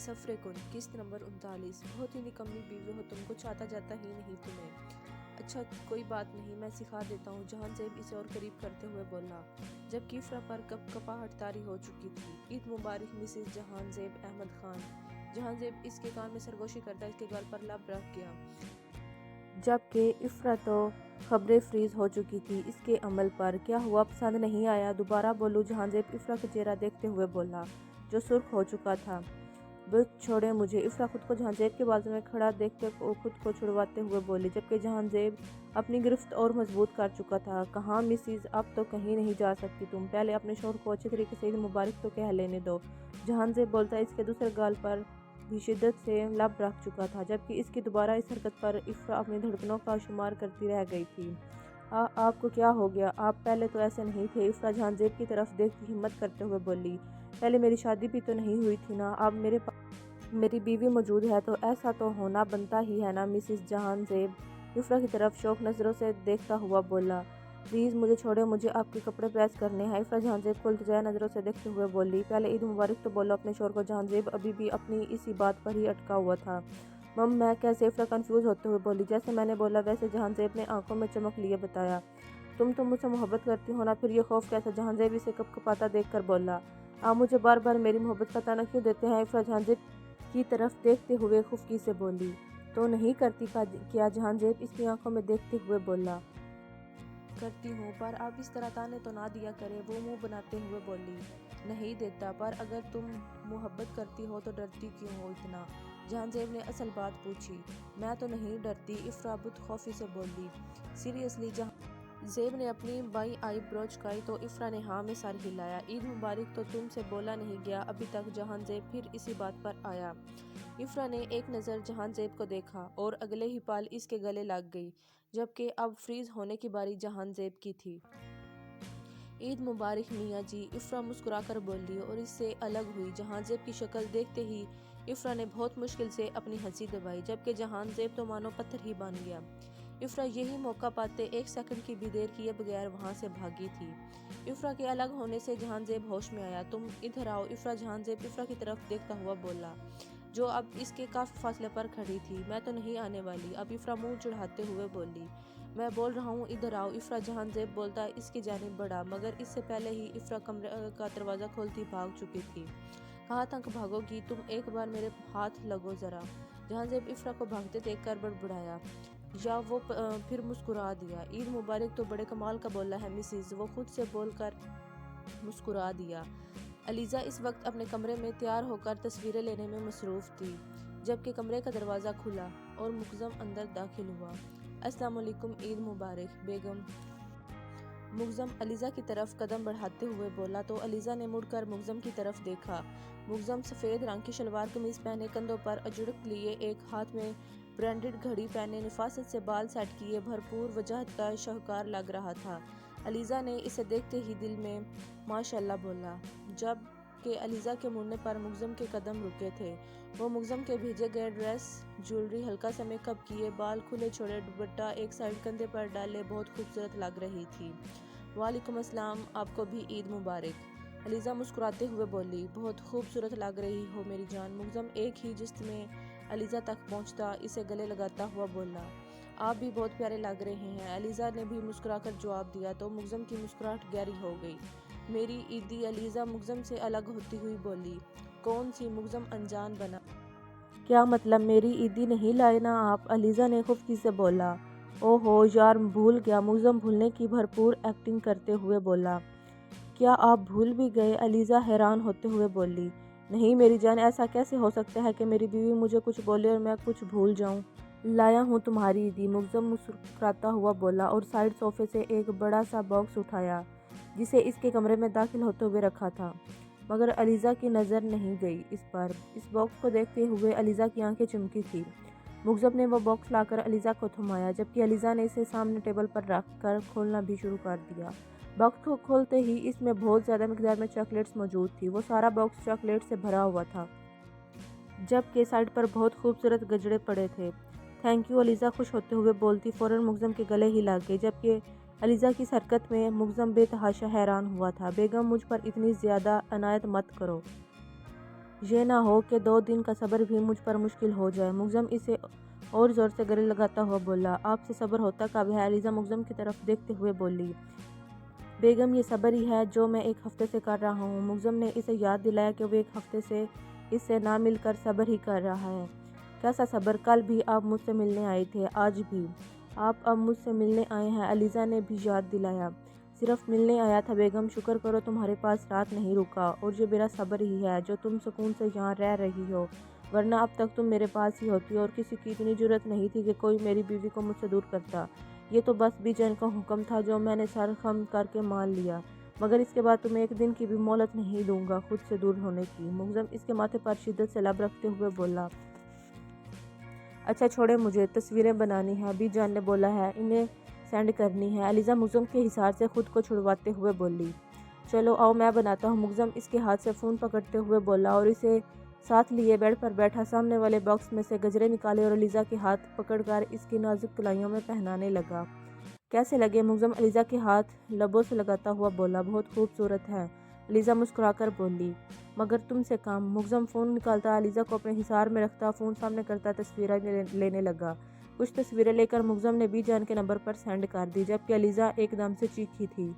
सफ़र कुन किस्त नंबर 39। बहुत ही निकम्मी बीवी हो तुम, कुछ आता जाता ही नहीं तुम्हें। अच्छा कोई बात नहीं, मैं सिखा देता हूँ, जहांज़ेब इसे और करीब करते हुए बोला, जबकि इफ्रा पर कपाहट तारी हो चुकी थी। ईद मुबारक मिसेस जहांज़ेब अहमद खान। जहांज़ेब इसके कान में सरगोशी करता इसके गाल पर लब रख गया, जबकि इफ्रा तो खबरें फ्रीज हो चुकी थी इसके अमल पर। क्या हुआ, पसंद नहीं आया? दोबारा बोलूं? जहांज़ेब इफ्रा का चेहरा देखते हुए बोला, जो सुर्ख हो चुका था। बस छोड़े मुझे। इफ्रा खुद को जहांज़ेब के बाजू में खड़ा देखते खुद को छुड़वाते हुए बोली, जबकि जहांज़ेब अपनी गिरफ्त और मजबूत कर चुका था। कहाँ मिसिस, अब तो कहीं नहीं जा सकती तुम, पहले अपने शोहर को अच्छे तरीके से ईद मुबारक तो कह लेने दो। जहांज़ेब बोलता इसके दूसरे गाल पर भी शिद्दत से लब रख चुका था, जबकि इसकी दोबारा इस हरकत पर इफ्रा अपनी धड़कनों का शुमार करती रह गई थी। आपको क्या हो गया? आप पहले तो ऐसे नहीं थे। इफ्रा जहांज़ेब की तरफ देखती हिम्मत करते हुए बोली, पहले मेरी शादी भी तो नहीं हुई थी ना, अब मेरी बीवी मौजूद है तो ऐसा तो होना बनता ही है ना। मिसिस जहांज़ेब इफ्रा की तरफ शौक नज़रों से देखता हुआ बोला, प्लीज़ मुझे छोड़े, मुझे आपके कपड़े प्रेस करने हैं। इफ्रा जहांज़ेब को इल्तिजा नज़रों से देखते हुए बोली, पहले ईद मुबारक तो बोलो अपने शोहर को। जहांज़ेब अभी भी अपनी इसी बात पर ही अटका हुआ था। मम मैं कैसे? इफ्रा कंफ्यूज होते हुए बोली, जैसे मैंने बोला वैसे। जहांज़ेब ने आंखों में चमक लिए बताया, तुम तो मुझसे मोहब्बत करती हो ना, फिर ये खौफ कैसा? जहांज़ेब इसे कपकपाता देख कर बोला, आप मुझे बार बार मेरी मोहब्बत का ताना क्यों देते हैं? इफ्रा जहांज़ेब की तरफ देखते हुए खुफकी से बोली, तो नहीं करती क्या? जहांज़ेब इसकी आंखों में देखते हुए बोला, करती हूँ, पर आप इस तरह ताने तो ना दिया करें। वो मुंह बनाते हुए बोली, नहीं देता, पर अगर तुम मोहब्बत करती हो तो डरती क्यों हो इतना? जहांज़ेब ने असल बात पूछी। मैं तो नहीं डरती, इफ्रा बुत खौफी से बोली। सीरियसली? जहांज़ेब ने अपनी बाई आईब्रो झुकाई तो इफ्रा ने हाँ में सर हिलाया। ईद मुबारक तो तुमसे बोला नहीं गया अभी तक। जहांज़ेब फिर इसी बात पर आया। इफ्रा ने एक नज़र जहांज़ेब को देखा और अगले ही पल इसके गले लग गई, जबकि अब फ्रीज होने की बारी जहांज़ेब की थी। ईद मुबारक मियाँ जी, इफ्रा मुस्कुराकर बोली और इससे अलग हुई। जहांज़ेब की शक्ल देखते ही इफ्रा ने बहुत मुश्किल से अपनी हंसी दबाई, जबकि जहांज़ेब तो मानो पत्थर ही बन गया। इफ्रा यही मौका पाते एक सेकंड की भी देर किए बगैर वहां से भागी थी। इफ्रा के अलग होने से जहांज़ेब होश में आया। तुम इधर आओ। जहांज़ेब इफ्रा की तरफ देखता हुआ बोला, जो अब इसके काफ़ी फासले पर खड़ी थी। मैं तो नहीं आने वाली। अब इफ्रा मुंह चढ़ाते हुए बोली, मैं बोल रहा हूँ इधर आओ। इफ्रा जहांज़ेब बोलता इसकी जानिब बढ़ा, मगर इससे पहले ही इफ्रा कमरे का दरवाज़ा खोलती भाग चुकी थी। कहाँ तक भागोगी तुम? एक बार मेरे हाथ लगो ज़रा। जहांज़ेब इफ्रा को भागते देखकर बड़बड़ाया, या वो फिर मुस्कुरा दिया। ईद मुबारक तो बड़े कमाल का बोला है मिसिस, वो खुद से बोलकर मुस्कुरा दिया। अलीज़ा इस वक्त अपने कमरे में तैयार होकर तस्वीरें लेने में मसरूफ़ थी, जबकि कमरे का दरवाज़ा खुला और मुक़्ज़म अंदर दाखिल हुआ। अस्सलाम वालेकुम, ईद मुबारक बेगम। मुक़्ज़म अलीज़ा की तरफ कदम बढ़ाते हुए बोला तो अलीज़ा ने मुड़कर मुक़्ज़म की तरफ देखा। मुक़्ज़म सफ़ेद रंग की शलवार कमीज़ पहने, कंधों पर अजुड़क लिए, एक हाथ में ब्रांडेड घड़ी पहने, नफासत से बाल सेट किए, भरपूर वजहत का शाहकार लग रहा था। अलीज़ा ने इसे देखते ही दिल में माशाअल्लाह बोला, जब कि अलीज़ा के मुड़ने पर मुक़्ज़म के कदम रुके थे। वो मुक़्ज़म के भेजे गए ड्रेस, ज्वेलरी, हल्का सा मेकअप किए, बाल खुले छोड़े, दुपट्टा एक साइड कंधे पर डाले बहुत खूबसूरत लग रही थी। वालेकुम अस्सलाम, आपको भी ईद मुबारक। अलीज़ा मुस्कुराते हुए बोली, बहुत खूबसूरत लग रही हो मेरी जान। मुक़्ज़म एक ही जिस्त में अलीज़ा तक पहुंचता इसे गले लगाता हुआ बोला, आप भी बहुत प्यारे लग रहे हैं। अलीज़ा ने भी मुस्कुराकर जवाब दिया तो मुक़्ज़म की मुस्कुराहट गहरी हो गई। मेरी ईदी? अलीज़ा मुक़्ज़म से अलग होती हुई बोली। कौन सी? मुक़्ज़म अनजान बना। क्या मतलब? मेरी ईदी नहीं लाए ना आप? अलीज़ा ने खुफकी से बोला। ओहो यार, भूल गया। मुक़्ज़म भूलने की भरपूर एक्टिंग करते हुए बोला। क्या आप भूल भी गए? अलीज़ा हैरान होते हुए बोली। नहीं मेरी जान, ऐसा कैसे हो सकता है कि मेरी बीवी मुझे कुछ बोले और मैं कुछ भूल जाऊं? लाया हूँ तुम्हारी ईदी, मुक़्ज़म मुस्कुराता हुआ बोला और साइड सोफे से एक बड़ा सा बॉक्स उठाया, जिसे इसके कमरे में दाखिल होते हुए रखा था। मगर अलीज़ा की नज़र नहीं गई इस पर। इस बॉक्स को देखते हुए अलीज़ा की आंखें चमकी थी। मुक़्ज़म ने वो बॉक्स लाकर अलीज़ा को थमाया, जबकि अलीज़ा ने इसे सामने टेबल पर रख कर खोलना भी शुरू कर दिया। बॉक्स को खोलते ही इसमें बहुत ज़्यादा मिक़दार में चॉकलेट्स मौजूद थी। वो सारा बॉक्स चॉकलेट से भरा हुआ था, जबकि साइड पर बहुत खूबसूरत गजरे पड़े थे। थैंक यू, अलीज़ा खुश होते हुए बोलती फ़ौरन मुक़्ज़म के गले ही लग गई, जबकि अलीज़ा की इस हरकत में मुक़्ज़म बेतहाशा हैरान हुआ था। बेगम, मुझ पर इतनी ज़्यादा अनायत मत करो। یہ نہ ہو کہ 2 दिन کا صبر بھی مجھ پر مشکل ہو جائے۔ مگزم اسے اور زور سے گلے لگاتا ہوا بولا، آپ سے صبر ہوتا کب ہے؟ علیزہ مگزم کی طرف دیکھتے ہوئے بولی، بیگم یہ صبر ہی ہے جو میں 1 ہفتے سے کر رہا ہوں۔ مگزم نے اسے یاد دلایا کہ وہ 1 ہفتے سے اس سے نہ مل کر صبر ہی کر رہا ہے۔ کیسا صبر؟ کل بھی آپ مجھ سے ملنے آئے تھے، آج بھی آپ اب مجھ سے ملنے آئے ہیں، علیزہ نے بھی یاد دلایا۔ صرف ملنے آیا تھا بیگم، شکر کرو تمہارے پاس رات نہیں رکا، اور یہ میرا صبر ہی ہے جو تم سکون سے یہاں رہ رہی ہو، ورنہ اب تک تم میرے پاس ہی ہوتی، اور کسی کی اتنی جرأت نہیں تھی کہ کوئی میری بیوی کو مجھ سے دور کرتا۔ یہ تو بس بی جان کا حکم تھا جو میں نے سر خم کر کے مان لیا، مگر اس کے بعد تمہیں 1 دن کی بھی مہلت نہیں دوں گا خود سے دور ہونے کی۔ مگزم اس کے ماتھے پر شدت سے لب رکھتے ہوئے بولا، اچھا چھوڑے، مجھے تصویریں بنانی ہیں، بی جان نے بولا ہے انہیں سینڈ کرنی ہے۔ علیزہ مگزم کے حصار سے خود کو چھڑواتے ہوئے بولی، چلو آؤ میں بناتا ہوں۔ مگزم اس کے ہاتھ سے فون پکڑتے ہوئے بولا اور اسے ساتھ لیے بیڈ پر بیٹھا سامنے والے باکس میں سے گجرے نکالے اور علیزہ کے ہاتھ پکڑ کر اس کی نازک کلائیوں میں پہنانے لگا۔ کیسے لگے؟ مگزم علیزہ کے ہاتھ لبوں سے لگاتا ہوا بولا، بہت خوبصورت ہے۔ علیزہ مسکرا کر بولی، مگر تم سے کم۔ مگزم فون نکالتا، علیزہ کو اپنے حصار میں رکھتا، فون سامنے کرتا تصویریں لینے لگا۔ کچھ تصویریں لے کر مگزم نے بی جان کے نمبر پر سینڈ کر دی، جبکہ علیزہ ایک دم سے چیخی تھی،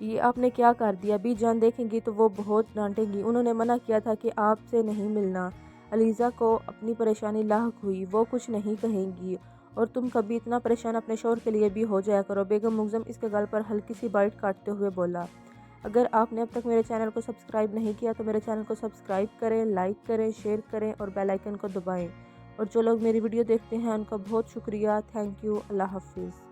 یہ آپ نے کیا کر دیا؟ بی جان دیکھیں گی تو وہ بہت ڈانٹیں گی، انہوں نے منع کیا تھا کہ آپ سے نہیں ملنا۔ علیزہ کو اپنی پریشانی لاحق ہوئی، وہ کچھ نہیں کہیں گی، اور تم کبھی اتنا پریشان اپنے شوہر کے لیے بھی ہو جایا کرو۔ بیگم مگزم اس کے گال پر ہلکی سی بائٹ کاٹتے ہوئے بولا، اگر آپ نے اب تک میرے چینل کو سبسکرائب نہیں کیا تو میرے چینل کو سبسکرائب کریں، لائک کریں، شیئر کریں اور بیل آئیکن کو دبائیں، اور جو لوگ میری ویڈیو دیکھتے ہیں ان کا بہت شکریہ، تھینک یو، اللہ حافظ۔